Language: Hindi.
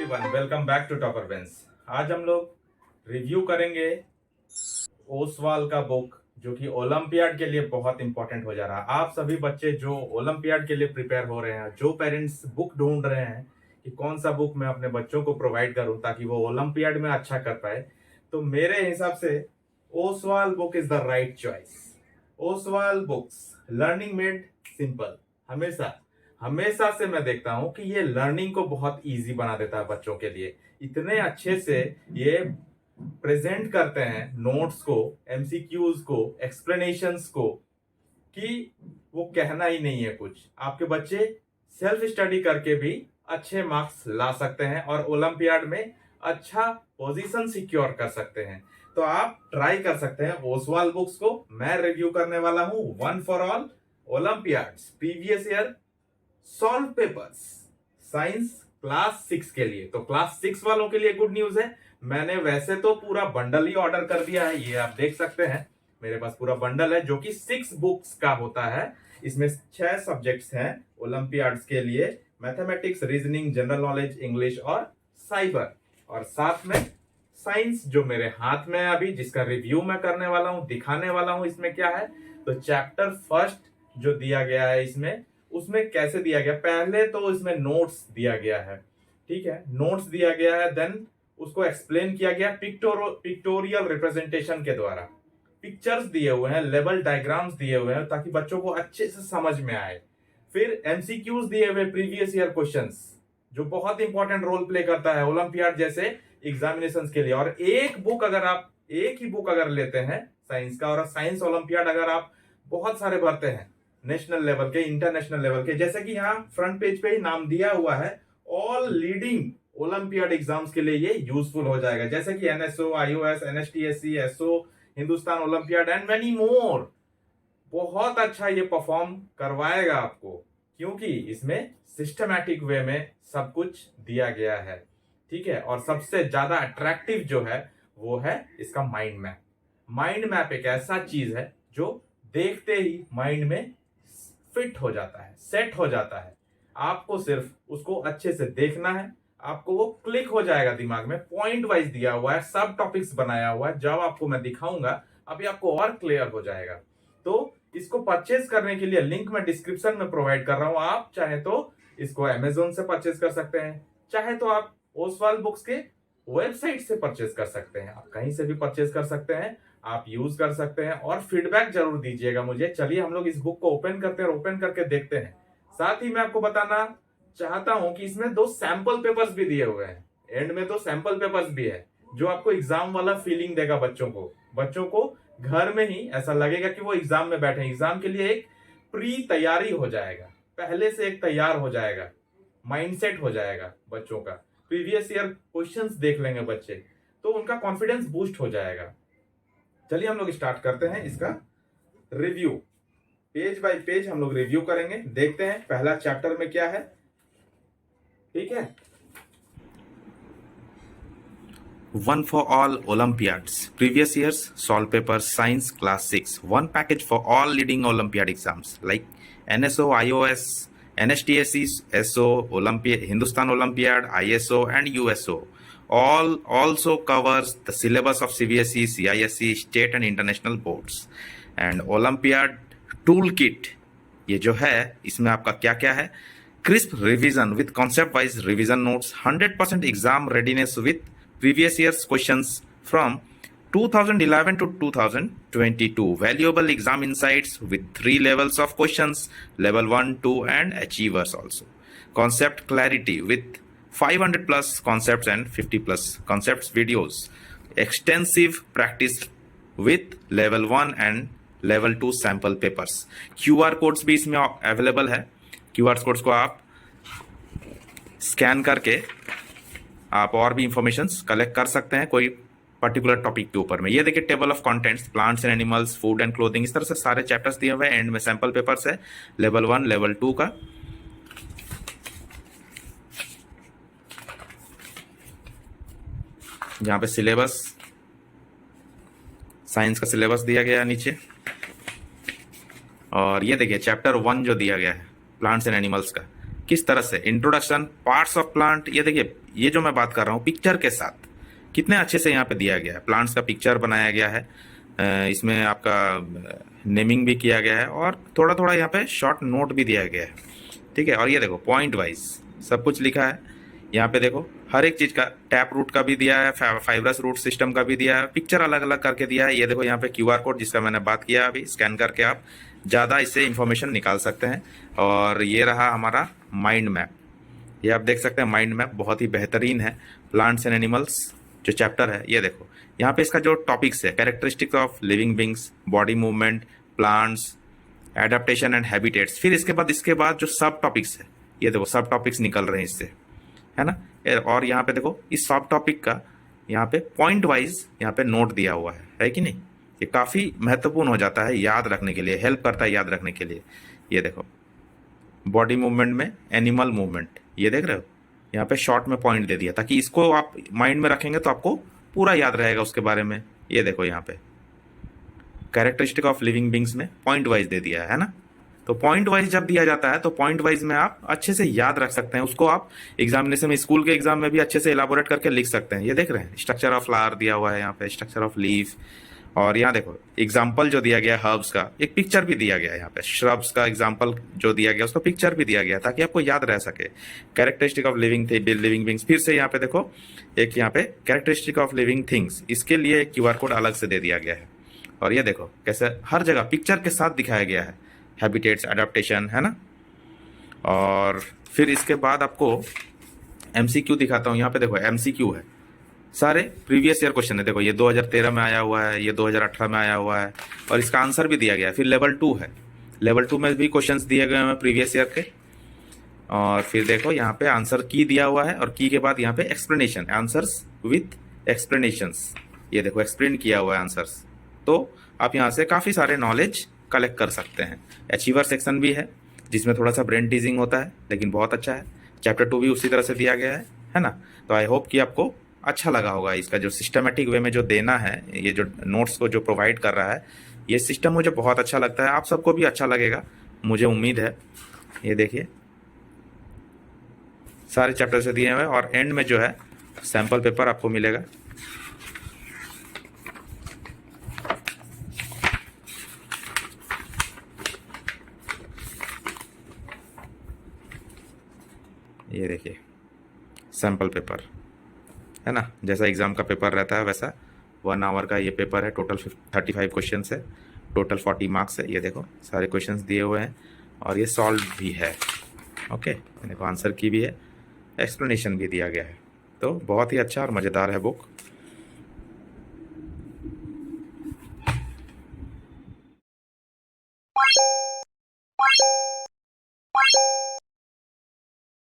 Everyone, welcome back to topper bench. आज हम लोग रिव्यू करेंगे ओसवाल का बुक, जो कि ओलंपियाड के लिए बहुत इंपॉर्टेंट हो जा रहा है। आप सभी बच्चे जो ओलंपियाड के लिए प्रिपेयर हो रहे हैं, जो पेरेंट्स बुक ढूंढ रहे हैं कि कौन सा बुक मैं अपने बच्चों को प्रोवाइड करूं ताकि वो ओलंपियाड में अच्छा कर पाए, तो मेरे हिसाब से Oswal book is the right choice. Oswal books learning made simple. हमेशा हमेशा से मैं देखता हूं कि ये लर्निंग को बहुत इजी बना देता है बच्चों के लिए। इतने अच्छे से ये प्रेजेंट करते हैं नोट्स को, एमसीक्यूज को, एक्सप्लेनेशंस को, कि वो कहना ही नहीं है कुछ। आपके बच्चे सेल्फ स्टडी करके भी अच्छे मार्क्स ला सकते हैं और ओलंपियाड में अच्छा पोजीशन सिक्योर कर सकते हैं। तो आप ट्राई कर सकते हैं ओसवाल बुक्स को। मैं रिव्यू करने वाला हूं one for all Olympiads previous year solve papers science class 6 के लिए। तो क्लास 6 वालों के लिए गुड न्यूज है, मैंने वैसे तो पूरा बंडल ही ऑर्डर कर दिया है। ये आप देख सकते हैं, मेरे पास पूरा बंडल है जो कि 6 बुक्स का होता है। इसमें 6 सब्जेक्ट्स हैं ओलंपियाड्स के लिए: mathematics, reasoning, general knowledge, English और साइबर। और साथ में साइंस जो मेरे हाथ में है अभी, जिसका रिव्यू मैं करने वाला हूं, दिखाने वाला हूं इसमें क्या है। तो चैप्टर फर्स्ट जो दिया गया है इसमें, उसमें कैसे दिया गया, पहले तो इसमें नोट्स दिया गया है, ठीक है, नोट्स दिया गया है, देन उसको एक्सप्लेन किया गया पिक्टोरियल रिप्रेजेंटेशन के द्वारा। पिक्चर्स दिए हुए हैं, लेवल डायग्राम्स दिए हुए हैं ताकि बच्चों को अच्छे से समझ में आए। फिर एमसीक्यूज दिए हुए, प्रीवियस ईयर क्वेश्चंस, जो बहुत इंपॉर्टेंट रोल प्ले करता है ओलंपियाड जैसे एग्जामिनेशंस के लिए। और एक बुक अगर आप एक ही बुक अगर लेते हैं साइंस का, और साइंस ओलंपियाड अगर आप बहुत सारे भरते हैं नेशनल लेवल के, इंटरनेशनल लेवल के, जैसे कि यहाँ फ्रंट पेज पे ही नाम दिया हुआ है, ऑल लीडिंग ओलंपियाड एग्जाम्स के लिए ये यूजफुल हो जाएगा, जैसे कि NSO, IOS, NSTSC, SO, Hindustan olympiad and many more. बहुत अच्छा ये परफॉर्म करवाएगा आपको, क्योंकि इसमें सिस्टमैटिक वे में सब कुछ दिया गया है, ठीक है। और सबसे ज्यादा अट्रैक्टिव जो है वो है इसका माइंड मैप। माइंड मैप एक ऐसा चीज है जो देखते ही माइंड में फिट हो जाता है, सेट हो जाता है। आपको सिर्फ उसको अच्छे से देखना है, आपको वो क्लिक हो जाएगा दिमाग में। पॉइंट वाइज दिया हुआ है, सब टॉपिक्स बनाया हुआ है। जब आपको मैं दिखाऊंगा अभी आपको और क्लियर हो जाएगा। तो इसको परचेज करने के लिए लिंक मैं डिस्क्रिप्शन में प्रोवाइड कर रहा हूं। आप चाहे तो इसको अमेजोन से परचेज कर सकते हैं, चाहे तो आप ओसवाल बुक्स के वेबसाइट से परचेज कर सकते हैं। आप कहीं से भी परचेज कर सकते हैं, आप यूज कर सकते हैं और फीडबैक जरूर दीजिएगा मुझे। चलिए हम लोग इस बुक को ओपन करते हैं और ओपन करके देखते हैं। साथ ही मैं आपको बताना चाहता हूं कि इसमें 2 सैंपल पेपर्स भी दिए हुए हैं। एंड में 2 सैंपल पेपर्स भी है जो आपको एग्जाम वाला फीलिंग देगा बच्चों को घर में ही ऐसा लगेगा कि वो एग्जाम में बैठे हैं। एग्जाम के लिए एक प्री तैयारी हो जाएगा, पहले से एक तैयार हो जाएगा, माइंडसेट हो जाएगा बच्चों का। प्रीवियस ईयर क्वेश्चंस देख लेंगे बच्चे, तो उनका कॉन्फिडेंस बूस्ट हो जाएगा। चलिए हम लोग स्टार्ट करते हैं इसका रिव्यू। पेज बाय पेज हम लोग रिव्यू करेंगे, देखते हैं पहला चैप्टर में क्या है, ठीक है। One for all Olympiads. Previous years, solve papers, science, class 6. One package for all leading Olympiad exams like NSO, IOS, NSTSC, SO, Olympiad, Hindustan Olympiad, ISO, and USO. All also covers the syllabus of CBSE, CISE, state and international boards. And Olympiad Toolkit, ये जो है इसमें आपका क्या क्या है: crisp revision with concept wise revision notes, 100% exam readiness with previous year's questions from 2011 to 2022, valuable exam insights with 3 levels of questions, level 1, 2 and achievers also, concept clarity with 500 plus concepts and 50 plus concepts videos, extensive practice with level 1 and level 2 sample papers. QR codes भी इसमें अवेलेबल है। QR कोड्स को आप स्कैन करके आप और भी इंफॉर्मेशन कलेक्ट कर सकते हैं कोई पर्टिकुलर टॉपिक के ऊपर में। ये देखिए table of contents, plants and animals, food and clothing, इस तरह से सारे चैप्टर्स दिए हुए हैं। एंड में सैंपल पेपर्स है लेवल 1, लेवल 2 का। यहाँ पे सिलेबस, साइंस का सिलेबस दिया गया है नीचे। और ये देखिए चैप्टर 1 जो दिया गया है प्लांट्स एंड एनिमल्स का, किस तरह से इंट्रोडक्शन, पार्ट्स ऑफ प्लांट, ये देखिए ये जो मैं बात कर रहा हूँ पिक्चर के साथ कितने अच्छे से यहाँ पे दिया गया है। प्लांट्स का पिक्चर बनाया गया है, इसमें आपका नेमिंग भी किया गया है और थोड़ा थोड़ा यहाँ पे शॉर्ट नोट भी दिया गया है, ठीक है। और ये देखो पॉइंट वाइज सब कुछ लिखा है। यहाँ पे देखो हर एक चीज़ का टैप रूट का भी दिया है, फाइब्रस रूट सिस्टम का भी दिया है, पिक्चर अलग अलग करके दिया है। ये देखो यहाँ पे QR कोड जिसका मैंने बात किया अभी, स्कैन करके आप ज़्यादा इससे इंफॉर्मेशन निकाल सकते हैं। और ये रहा हमारा माइंड मैप, ये आप देख सकते हैं माइंड मैप बहुत ही बेहतरीन है। प्लांट्स एंड एनिमल्स जो चैप्टर है, ये देखो यहाँ पे इसका जो टॉपिक्स है, characteristics of living beings, body movement, plants, adaptation and habitats. फिर इसके बाद जो सब टॉपिक्स है, ये देखो सब टॉपिक्स निकल रहे हैं इससे, है ना। और यहाँ पे देखो इस सब टॉपिक का यहाँ पे पॉइंट वाइज यहाँ पे नोट दिया हुआ है कि नहीं। ये काफ़ी महत्वपूर्ण हो जाता है याद रखने के लिए, हेल्प करता है याद रखने के लिए। ये देखो बॉडी मूवमेंट में एनिमल मूवमेंट, ये देख रहे हो यहाँ पे शॉर्ट में पॉइंट दे दिया ताकि इसको आप माइंड में रखेंगे तो आपको पूरा याद रहेगा उसके बारे में। ये देखो यहाँ पे कैरेक्टरिस्टिक ऑफ लिविंग बींग्स में पॉइंट वाइज दे दिया है ना। तो पॉइंट वाइज जब दिया जाता है तो पॉइंट वाइज में आप अच्छे से याद रख सकते हैं उसको। आप एग्जामिनेशन में, स्कूल के एग्जाम में भी अच्छे से इलाबोरेट करके लिख सकते हैं। ये देख रहे हैं स्ट्रक्चर ऑफ फ्लावर दिया हुआ है यहाँ पे, स्ट्रक्चर ऑफ लीफ, और यहाँ देखो एग्जाम्पल जो दिया गया हर्ब्स का, एक पिक्चर भी दिया गया है यहाँ पे। श्रब्स का एग्जाम्पल जो दिया गया उसका पिक्चर भी दिया गया ताकि आपको याद रह सके। कैरेक्टरिस्टिक ऑफ लिविंग बींग्स, फिर से यहाँ पे देखो एक यहाँ पे कैरेक्टरिस्टिक ऑफ लिविंग थिंग्स, इसके लिए एक QR कोड अलग से दे दिया गया है। और ये देखो कैसे हर जगह पिक्चर के साथ दिखाया गया है, हैबिटेट्स, एडाप्टेशन, है ना। और फिर इसके बाद आपको MCQ दिखाता हूँ। यहाँ पे देखो MCQ है, सारे प्रीवियस ईयर क्वेश्चन है। देखो ये 2013 में आया हुआ है, ये 2018 में आया हुआ है और इसका आंसर भी दिया गया है। फिर लेवल 2 है, लेवल 2 में भी क्वेश्चंस दिए गए हैं प्रीवियस ईयर के। और फिर देखो यहाँ पे आंसर की दिया हुआ है और की के बाद यहाँ पे एक्सप्लेनेशन, आंसर्स विथ एक्सप्लेनेशंस। ये देखो एक्सप्लेन किया हुआ है आंसर्स, तो आप यहाँ से काफ़ी सारे नॉलेज कलेक्ट कर सकते हैं। अचीवर सेक्शन भी है जिसमें थोड़ा सा ब्रेन टीजिंग होता है लेकिन बहुत अच्छा है। चैप्टर 2 भी उसी तरह से दिया गया है ना। तो आई होप कि आपको अच्छा लगा होगा। इसका जो सिस्टमेटिक वे में जो देना है, ये जो नोट्स को जो प्रोवाइड कर रहा है, ये सिस्टम मुझे बहुत अच्छा लगता है। आप सबको भी अच्छा लगेगा मुझे उम्मीद है। ये देखिए सारे चैप्टर से दिए हुए हैं और एंड में जो है सैम्पल पेपर आपको मिलेगा। ये देखिए सैम्पल पेपर है ना, जैसा एग्ज़ाम का पेपर रहता है वैसा 1 आवर का ये पेपर है। टोटल 35 क्वेश्चन है, टोटल 40 मार्क्स है। ये देखो सारे क्वेश्चंस दिए हुए हैं और ये सॉल्व भी है। ओके, देखो आंसर की भी है, एक्सप्लेनेशन भी दिया गया है। तो बहुत ही अच्छा और मज़ेदार है बुक।